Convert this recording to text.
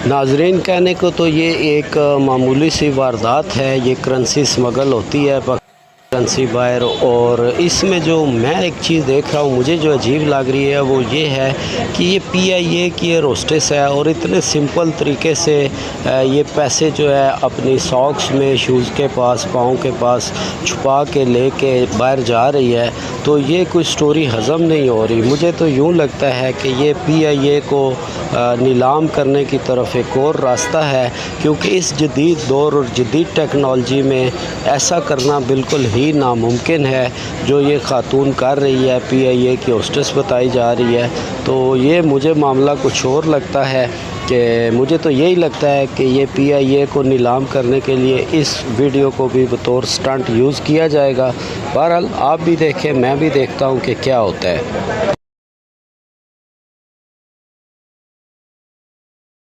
ناظرین، کہنے کو تو یہ ایک معمولی سی واردات ہے، یہ کرنسی سمگل ہوتی ہے کرنسی باہر، اور اس میں جو میں ایک چیز دیکھ رہا ہوں مجھے جو عجیب لگ رہی ہے وہ یہ ہے کہ یہ PIA کی ایئر ہوسٹس ہے اور اتنے سمپل طریقے سے یہ پیسے جو ہے اپنی ساکس میں، شوز کے پاس، پاؤں کے پاس چھپا کے لے کے باہر جا رہی ہے، تو یہ کوئی سٹوری ہضم نہیں ہو رہی۔ مجھے تو یوں لگتا ہے کہ یہ PIA کو نیلام کرنے کی طرف ایک اور راستہ ہے، کیونکہ اس جدید دور اور جدید ٹیکنالوجی میں ایسا کرنا بالکل ہی ناممکن ہے جو یہ خاتون کر رہی ہے، PIA کی ہوسٹس بتائی جا رہی ہے۔ تو یہ مجھے معاملہ کچھ اور لگتا ہے کہ مجھے تو یہی لگتا ہے کہ یہ PIA کو نیلام کرنے کے لیے اس ویڈیو کو بھی بطور سٹنٹ یوز کیا جائے گا۔ بہرحال آپ بھی دیکھیں، میں بھی دیکھتا ہوں کہ کیا ہوتا ہے۔